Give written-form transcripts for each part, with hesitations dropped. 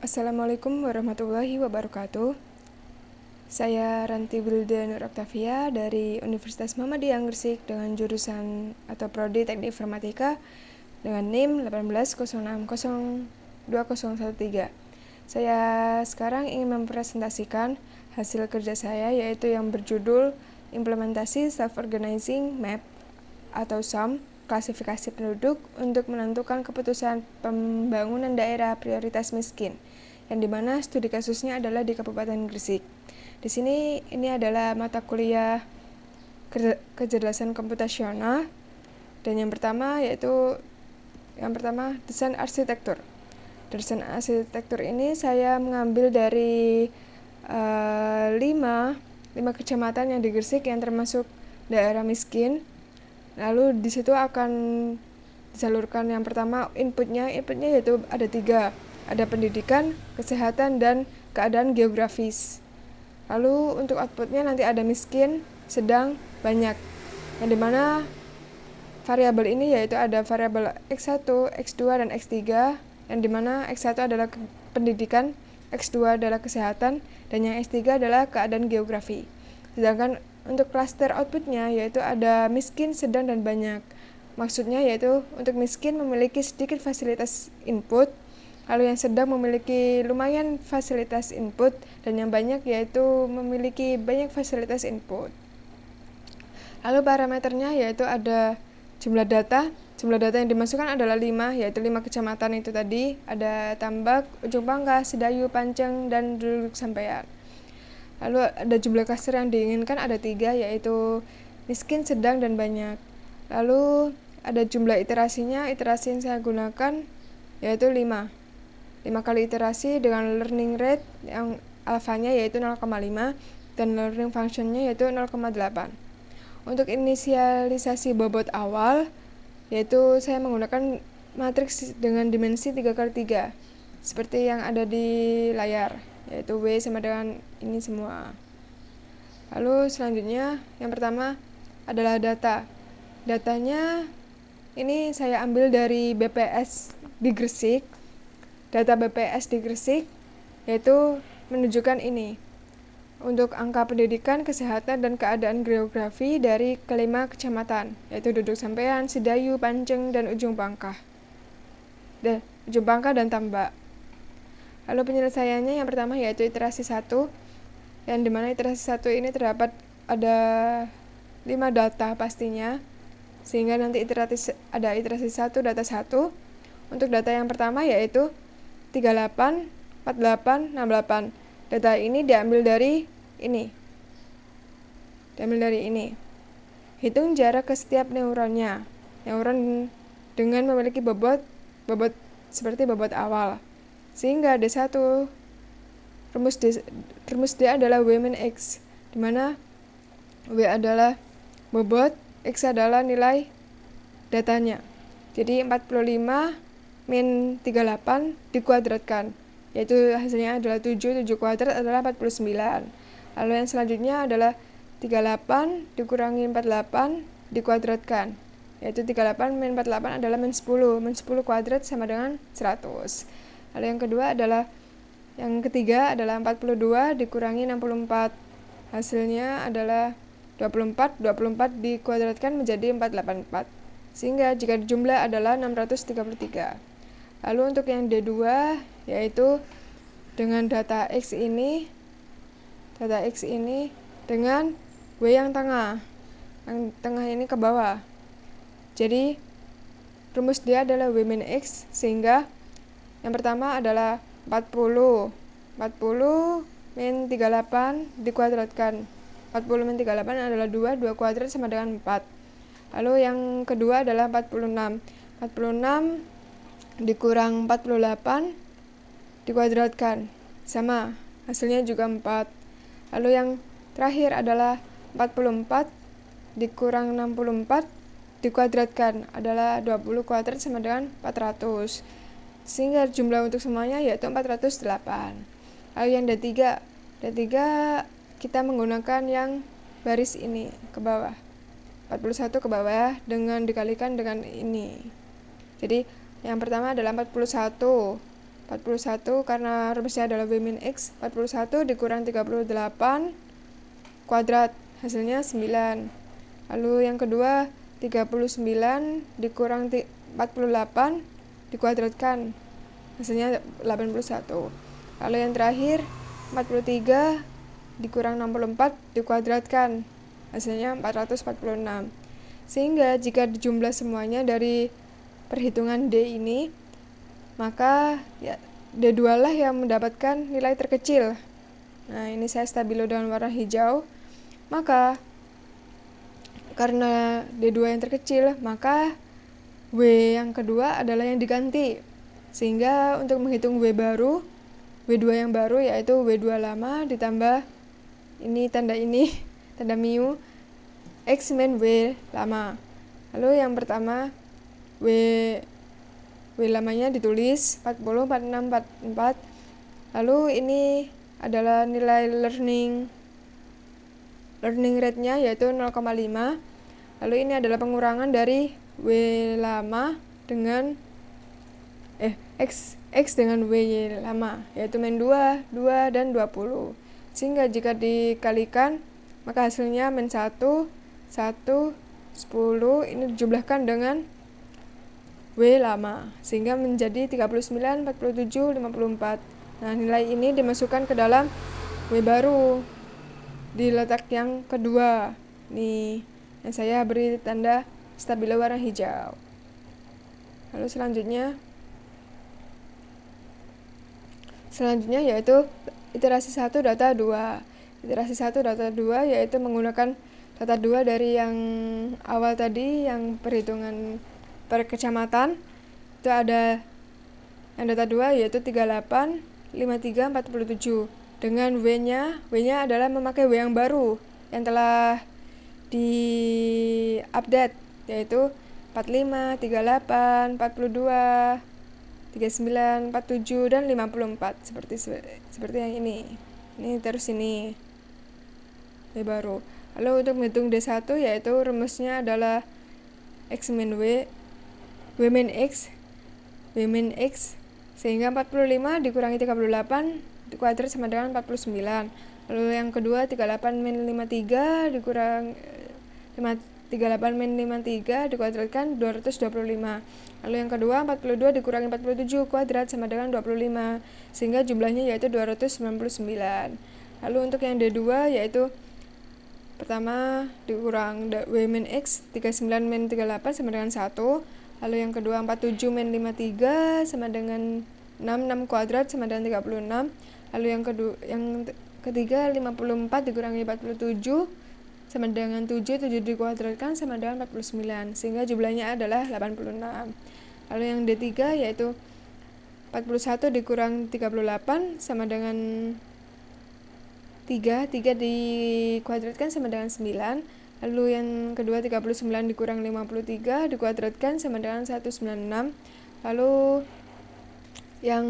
Assalamualaikum warahmatullahi wabarakatuh. Saya Ranti Wilda Nur Octavia dari Universitas Muhammadiyah Gresik dengan jurusan atau prodi Teknik Informatika dengan NIM 180602013. Saya sekarang ingin mempresentasikan hasil kerja saya, yaitu yang berjudul Implementasi Self-Organizing Map atau SOM klasifikasi penduduk untuk menentukan keputusan pembangunan daerah prioritas miskin, yang dimana studi kasusnya adalah di Kabupaten Gresik. Di sini ini adalah mata kuliah kecerdasan komputasional, dan yang pertama desain arsitektur. Desain arsitektur ini saya mengambil dari 5 kecamatan yang di Gresik yang termasuk daerah miskin. Lalu di situ akan disalurkan yang pertama inputnya yaitu ada 3, ada pendidikan, kesehatan, dan keadaan geografis. Lalu untuk outputnya nanti ada miskin, sedang, banyak, yang dimana variabel ini yaitu ada variabel X1, X2, dan X3, yang dimana X1 adalah pendidikan, X2 adalah kesehatan, dan yang X3 adalah keadaan geografi. Sedangkan untuk klaster outputnya yaitu ada miskin, sedang, dan banyak. Maksudnya yaitu untuk miskin memiliki sedikit fasilitas input, lalu yang sedang memiliki lumayan fasilitas input, dan yang banyak yaitu memiliki banyak fasilitas input. Lalu parameternya yaitu ada jumlah data. Jumlah data yang dimasukkan adalah 5, yaitu 5 kecamatan itu tadi. Ada Tambak, Ujung Pangkah, Sedayu, Panceng, dan Duduk Sampean. Lalu ada jumlah klaster yang diinginkan ada 3, yaitu miskin, sedang, dan banyak. Lalu ada jumlah iterasinya. Iterasi yang saya gunakan yaitu 5 kali iterasi dengan learning rate yang alfanya yaitu 0,5 dan learning functionnya yaitu 0,8. Untuk inisialisasi bobot awal yaitu saya menggunakan matriks dengan dimensi 3x3 seperti yang ada di layar, yaitu W sama dengan ini semua. Lalu selanjutnya yang pertama adalah data. Datanya ini saya ambil dari BPS di Gresik. Data BPS di Gresik yaitu menunjukkan ini untuk angka pendidikan, kesehatan, dan keadaan geografi dari kelima kecamatan, yaitu Duduk Sampean, Sedayu, Panceng, dan Ujung Pangkah dan Tambak. Lalu penyelesaiannya yang pertama yaitu iterasi 1, yang dimana iterasi 1 ini terdapat ada 5 data pastinya, sehingga nanti ada iterasi 1 data 1. Untuk data yang pertama yaitu 38, 48, 68. Data ini diambil dari ini. Hitung jarak ke setiap neuronnya. Neuron dengan memiliki bobot seperti bobot awal. Sehingga D1 rumus D adalah W min X, di mana W adalah bobot, X adalah nilai datanya. Jadi 45 min 38 dikuadratkan, yaitu hasilnya adalah 7 kuadrat adalah 49. Lalu yang selanjutnya adalah 38 dikurangi 48 dikuadratkan, yaitu 38 min 48 adalah min 10. Min 10 kuadrat sama dengan 100. Lalu yang ketiga adalah 42 dikurangi 64. Hasilnya adalah 24 dikuadratkan menjadi 484. Sehingga jika dijumlah adalah 633. Lalu untuk yang D2 yaitu dengan data X ini dengan W yang tengah. Yang tengah ini ke bawah. Jadi rumus D adalah W min X, sehingga yang pertama adalah 40 min 38 dikuadratkan. 40 min 38 adalah 2 kuadrat sama dengan 4. Lalu yang kedua adalah 46 dikurang 48 dikuadratkan, sama, hasilnya juga 4. Lalu yang terakhir adalah 44 dikurang 64 dikuadratkan, adalah 20 kuadrat sama dengan 400. Sehingga jumlah untuk semuanya yaitu 408. Lalu yang D3 kita menggunakan yang baris ini ke bawah, 41 ke bawah dengan dikalikan dengan ini. Jadi yang pertama adalah 41 41 karena rumusnya adalah W min X. 41 dikurang 38 kuadrat, hasilnya 9. Lalu yang kedua 39 dikurang 48 dikuadratkan, hasilnya 81. Lalu yang terakhir 43 dikurang 64 dikuadratkan, hasilnya 446. Sehingga jika dijumlah semuanya dari perhitungan D ini, maka ya, D2 lah yang mendapatkan nilai terkecil. Nah, ini saya stabilo dengan warna hijau. Maka karena D2 yang terkecil, maka W yang kedua adalah yang diganti. Sehingga untuk menghitung W baru, W2 yang baru yaitu W2 lama ditambah ini tanda mu X min W lama. Lalu yang pertama W lamanya ditulis 40, 46, 44. Lalu ini adalah nilai learning rate-nya yaitu 0,5. Lalu ini adalah pengurangan dari W lama dengan X dengan W lama yaitu min 2, 2 dan 20. Sehingga jika dikalikan maka hasilnya min 1, 1, 10 ini dijumlahkan dengan W lama sehingga menjadi 39, 47, 54. Nah, nilai ini dimasukkan ke dalam W baru di letak yang kedua. Nih, yang saya beri tanda stabilo warna hijau. Lalu selanjutnya yaitu iterasi 1 data 2. Iterasi 1 data 2 yaitu menggunakan data 2 dari yang awal tadi, yang perhitungan per kecamatan. Itu ada yang data 2 yaitu 38, 53, 47. Dengan W-nya adalah memakai W yang baru yang telah di-update yaitu 45, 38, 42, 39, 47 dan 54 seperti yang ini. Ini terus ini W baru. Lalu untuk menghitung D1 yaitu rumusnya adalah X min W min X sehingga 45 dikurangi 38 dikuadrat sama dengan 49. Lalu yang kedua 38 min 53 dikurang 38 min 53 dikuadratkan 225. Lalu yang kedua 42 dikurangi 47 kuadrat sama dengan 25 sehingga jumlahnya yaitu 299. Lalu untuk yang D2 yaitu pertama dikurang W min X 39 min 38 sama dengan 1. Lalu yang kedua 47 min 53 sama dengan 6 kuadrat sama dengan 36. Lalu yang ketiga 54 dikurangi 47 sama dengan 7 dikuadratkan sama dengan 49 sehingga jumlahnya adalah 86. Lalu yang D3 yaitu 41 dikurang 38 sama dengan 3 dikuadratkan sama dengan 9. Lalu yang kedua 39 dikurang 53 dikuadratkan sama dengan 196. Lalu yang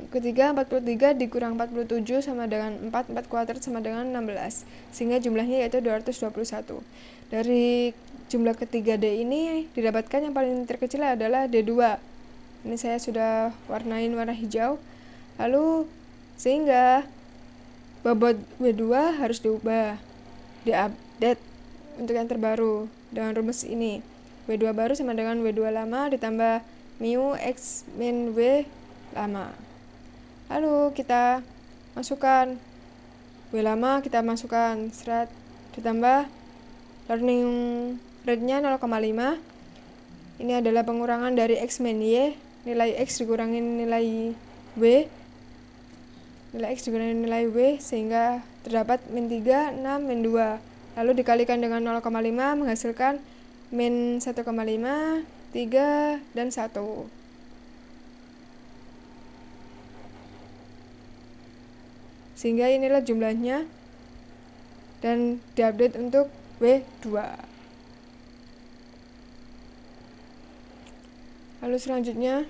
ketiga 43 dikurang 47 sama dengan 4 kuadrat sama dengan 16 sehingga jumlahnya yaitu 221. Dari jumlah ketiga D ini didapatkan yang paling terkecil adalah D2. Ini saya sudah warnain warna hijau. Lalu sehingga bobot W2 harus diubah, diupdate untuk yang terbaru dengan rumus ini. W2 baru sama dengan W2 lama ditambah mu X min W lama. Lalu kita masukkan W lama, kita masukkan ditambah learning rate-nya 0,5. Ini adalah pengurangan dari X min Y, nilai X dikurangin nilai W. Nilai X dikurangi nilai W sehingga terdapat min 3, 6, min 2. Lalu dikalikan dengan 0,5 menghasilkan min 1,5, 3, dan 1. Sehingga inilah jumlahnya dan diupdate untuk W2. Lalu selanjutnya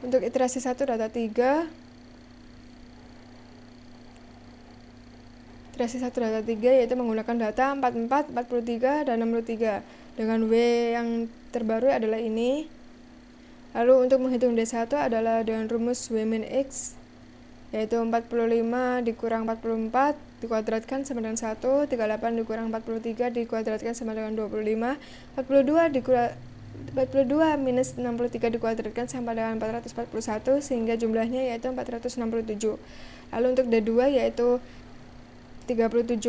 untuk iterasi 1 data 3. Iterasi 1 data 3 yaitu menggunakan data 44, 43, dan 63. Dengan W yang terbaru adalah ini. Lalu untuk menghitung D1 adalah dengan rumus W min X, yaitu 45 dikurang 44 dikuadratkan sama dengan 1, 38 dikurang 43 dikuadratkan sama dengan 25, 42 minus 63 dikuadratkan sama dengan 441, sehingga jumlahnya yaitu 467. Lalu untuk D2 yaitu 37,5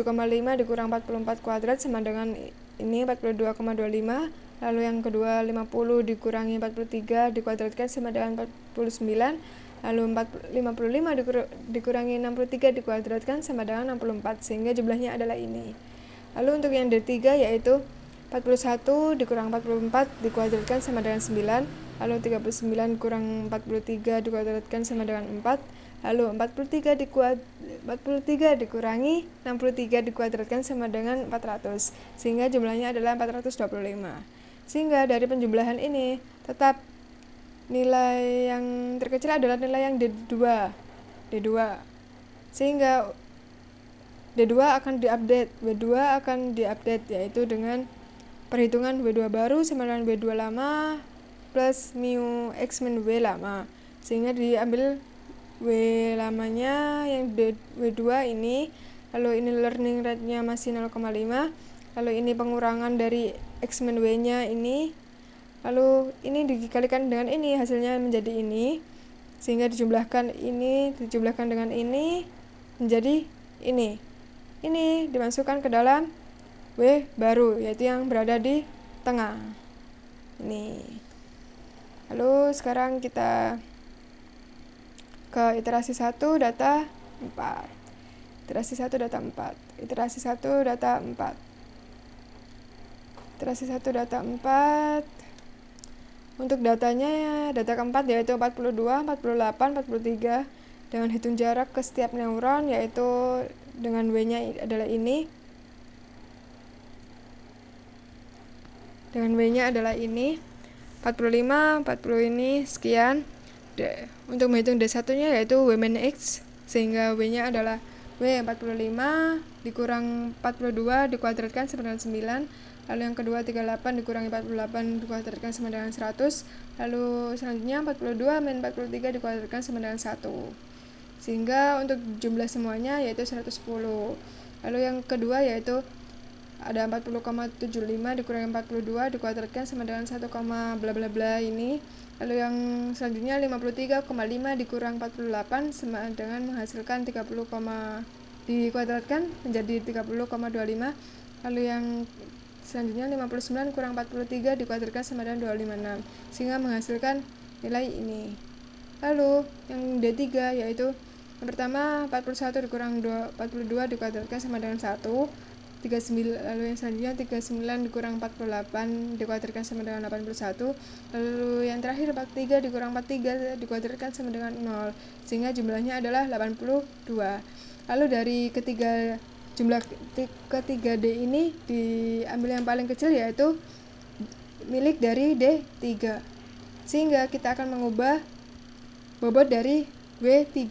dikurang 44 kuadrat sama dengan ini 42,25. Lalu yang kedua 50 dikurangi 43 dikuadratkan sama dengan 49. Lalu 55 dikurangi 63 dikuadratkan sama dengan 64, sehingga jumlahnya adalah ini. Lalu untuk yang D3 yaitu 41 dikurang 44 dikuadratkan sama dengan 9. Lalu 39 kurang 43 dikuadratkan sama dengan 4. Lalu 43 dikurangi 63 dikuadratkan sama dengan 400, sehingga jumlahnya adalah 425. Sehingga dari penjumlahan ini tetap nilai yang terkecil adalah nilai yang D2. Sehingga D2 akan diupdate, W2 akan diupdate, yaitu dengan perhitungan W2 baru sama dengan W2 lama plus mu X min W lama. Sehingga diambil W lamanya yang W2 ini, lalu ini learning rate-nya masih 0,5, lalu ini pengurangan dari X min W-nya ini, lalu ini dikalikan dengan ini, hasilnya menjadi ini, sehingga dijumlahkan dengan ini menjadi ini dimasukkan ke dalam W baru, yaitu yang berada di tengah ini. Lalu sekarang kita ke iterasi 1 data 4, iterasi 1 data 4, iterasi 1 data 4, iterasi 1 data 4. Untuk datanya, data keempat yaitu 42, 48, 43 dengan hitung jarak ke setiap neuron, yaitu dengan W-nya adalah ini. Dengan W-nya adalah ini. 45, 40 ini sekian. Untuk menghitung D1-nya yaitu W min X, sehingga W-nya adalah W45 dikurang 42 dikuadratkan sama dengan 9. Lalu yang kedua 38 dikurangi 48 dikuadratkan sama dengan 100. Lalu selanjutnya 42 min 43 dikuadratkan sama dengan 1. Sehingga untuk jumlah semuanya yaitu 110. Lalu yang kedua yaitu ada 40,75 dikurangi 42 dikuadratkan sama dengan 1, bla bla bla ini. Lalu yang selanjutnya 53,5 dikurang 48 sama dengan menghasilkan 30, dikuadratkan menjadi 30,25. Lalu yang selanjutnya 59 kurang 43 dikuadratkan sama dengan 256, sehingga menghasilkan nilai ini. Lalu yang D3 yaitu yang pertama 41 dikurang 42 dikuadratkan sama dengan 1, 39. Lalu yang selanjutnya 39 dikurang 48 dikuadratkan sama dengan 81. Lalu yang terakhir 43 dikurang 43 dikuadratkan sama dengan 0, sehingga jumlahnya adalah 82. Lalu dari jumlah ketiga D ini diambil yang paling kecil, yaitu milik dari D3, sehingga kita akan mengubah bobot dari W3.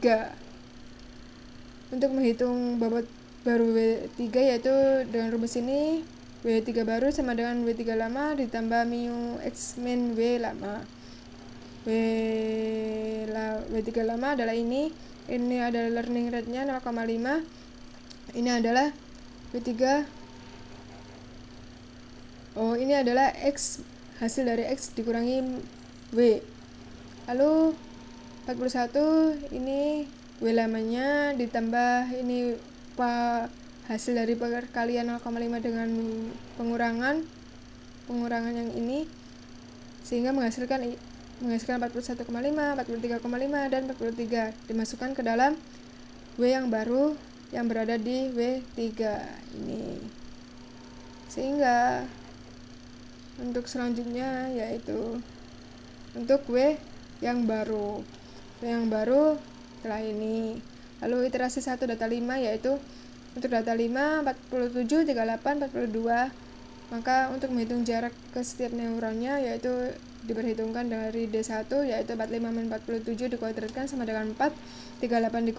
Untuk menghitung bobot baru W3 yaitu dengan rumus ini, W3 baru sama dengan W3 lama ditambah mu X min W lama. W3 lama adalah ini adalah learning rate-nya 0,5. Ini adalah W3. Ini adalah X, hasil dari X dikurangi W. Lalu 41 ini W lamanya ditambah ini hasil dari perkalian 0,5 dengan pengurangan yang ini, sehingga menghasilkan 41,5, 43,5 dan 43 dimasukkan ke dalam W yang baru yang berada di W3 ini. Sehingga untuk selanjutnya yaitu untuk W yang baru setelah ini. Lalu iterasi 1 data 5 yaitu untuk data 5 47, 38, 42. Maka untuk menghitung jarak ke setiap neuronnya yaitu diperhitungkan dari D1 yaitu 45 min 47 dikuadratkan sama dengan 4, 38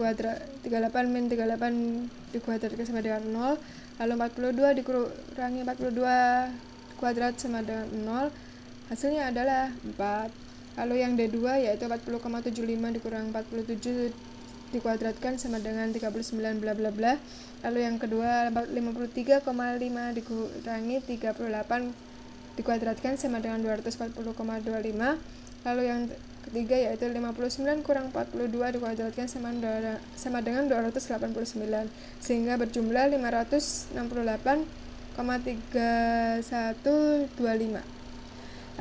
min 38 dikuadratkan sama dengan 0. Lalu 42 dikurangi 42 kuadrat sama dengan 0. Hasilnya adalah 4. Lalu yang D2 yaitu 40,75 dikurang 47 dikuadratkan sama dengan 39 bla bla bla. Lalu yang kedua 53,5 dikurangi 38 dikuadratkan sama dengan 240,25. Lalu yang ketiga yaitu 59 kurang 42 dikuadratkan sama dengan 289, sehingga berjumlah 568,3125.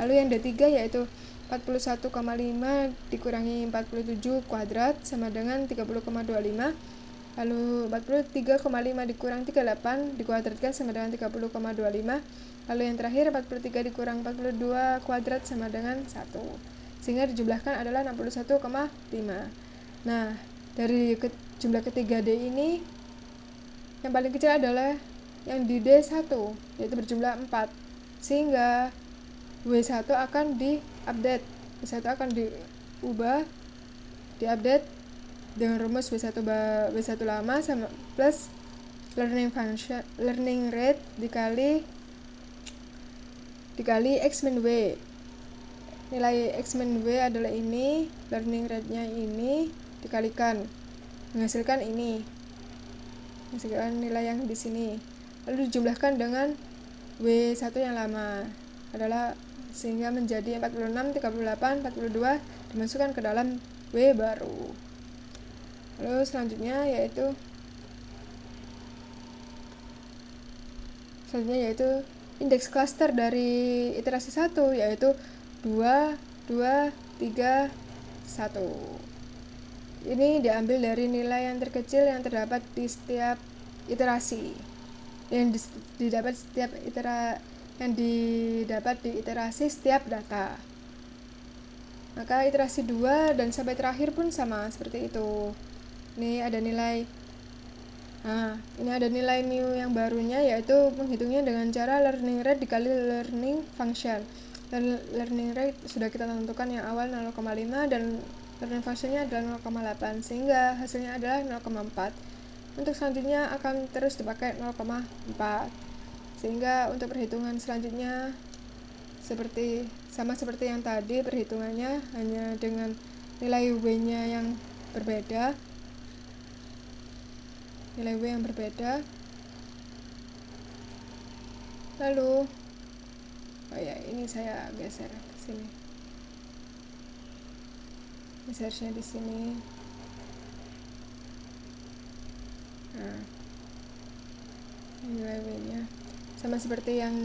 Lalu yang D3 yaitu 41,5 dikurangi 47 kuadrat sama dengan 30,25. Lalu 43,5 dikurang 38 dikuadratkan sama dengan 30,25. Lalu yang terakhir 43 dikurang 42 kuadrat sama dengan 1, sehingga dijumlahkan adalah 61,5. Nah, dari jumlah ketiga D ini yang paling kecil adalah yang di D1 yaitu berjumlah 4, sehingga W1 akan diupdate. W1 akan diubah, diupdate dengan rumus W1 lama sama plus learning rate dikali X min W. Nilai X min W adalah ini, learning rate-nya ini dikalikan menghasilkan ini. Menghasilkan nilai yang di sini. Lalu dijumlahkan dengan W1 yang lama adalah sehingga menjadi 46, 38, 42 dimasukkan ke dalam W baru. Lalu selanjutnya yaitu indeks klaster dari iterasi 1 yaitu 2, 2, 3, 1. Ini diambil dari nilai yang terkecil yang terdapat di setiap iterasi. Yang didapat di iterasi setiap data. Maka iterasi 2 dan sampai terakhir pun sama seperti itu. Ini ada nilai mu yang barunya, yaitu menghitungnya dengan cara learning rate dikali learning function. Dan learning rate sudah kita tentukan yang awal 0,5 dan learning functionnya adalah 0,8, sehingga hasilnya adalah 0,4. Untuk selanjutnya akan terus dipakai 0,4, sehingga untuk perhitungan selanjutnya sama seperti yang tadi, perhitungannya hanya dengan nilai W-nya yang berbeda. Lalu ini saya geser ke sini. Gesernya di sini. Nah, nilai W-nya sama seperti yang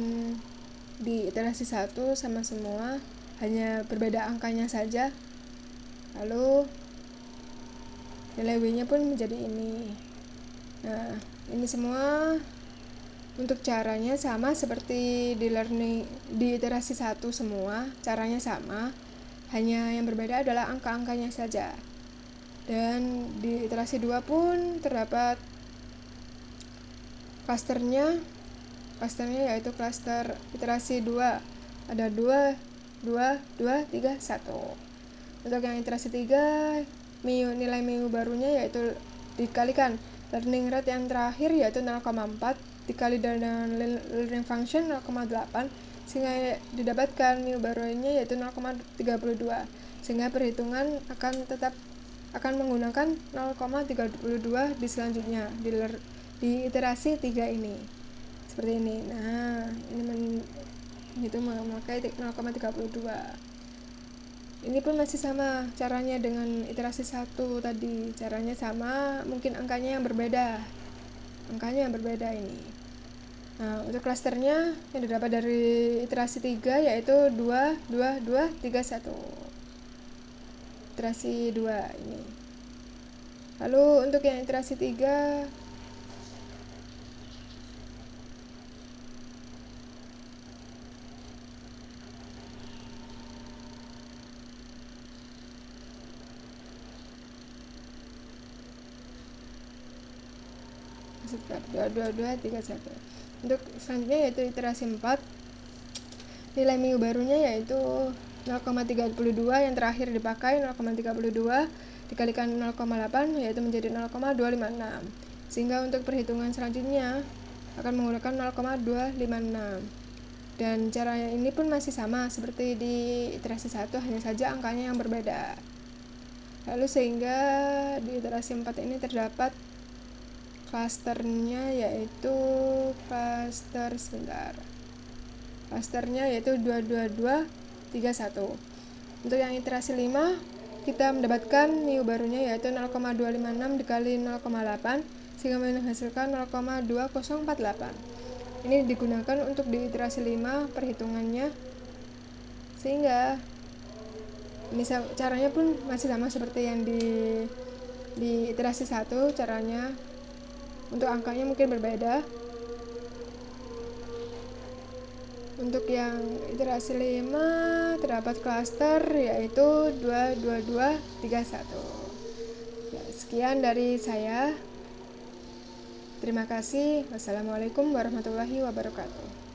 di iterasi 1, sama semua, hanya berbeda angkanya saja. Lalu nilai W-nya pun menjadi ini. Nah, ini semua untuk caranya sama seperti di iterasi 1 semua, caranya sama, hanya yang berbeda adalah angka-angkanya saja. Dan di iterasi 2 pun terdapat klasternya yaitu klaster iterasi 2. Ada 2, 2, 2, 3, 1. Untuk yang iterasi 3, nilai mu barunya yaitu dikalikan learning rate yang terakhir yaitu 0,4 dikali dengan learning function 0,8, sehingga didapatkan mu barunya yaitu 0,32, sehingga perhitungan akan menggunakan 0,32 di selanjutnya di iterasi 3 ini seperti ini. Nah, ini memakai 0,32. Ini pun masih sama caranya dengan iterasi 1 tadi, caranya sama, mungkin angkanya yang berbeda ini. Nah, untuk klasternya yang didapat dari iterasi 3 yaitu 2, 2, 2, 3, 1. Iterasi 2 ini. Lalu untuk yang iterasi 3 2, 2, 3, 1. Untuk selanjutnya yaitu iterasi 4, nilai mu barunya yaitu 0,32, yang terakhir dipakai 0,32 dikalikan 0,8 yaitu menjadi 0,256, sehingga untuk perhitungan selanjutnya akan menggunakan 0,256. Dan caranya ini pun masih sama seperti di iterasi 1, hanya saja angkanya yang berbeda. Lalu sehingga di iterasi 4 ini terdapat klasternya yaitu klasternya yaitu 22231. Untuk yang iterasi 5 kita mendapatkan mu barunya yaitu 0,256 dikali 0,8 sehingga menghasilkan 0,2048. Ini digunakan untuk di iterasi 5 perhitungannya, sehingga caranya pun masih sama seperti yang di iterasi 1 caranya. Untuk angkanya mungkin berbeda. Untuk yang iterasi 5 terdapat klaster yaitu 22231. Ya, sekian dari saya. Terima kasih. Wassalamualaikum warahmatullahi wabarakatuh.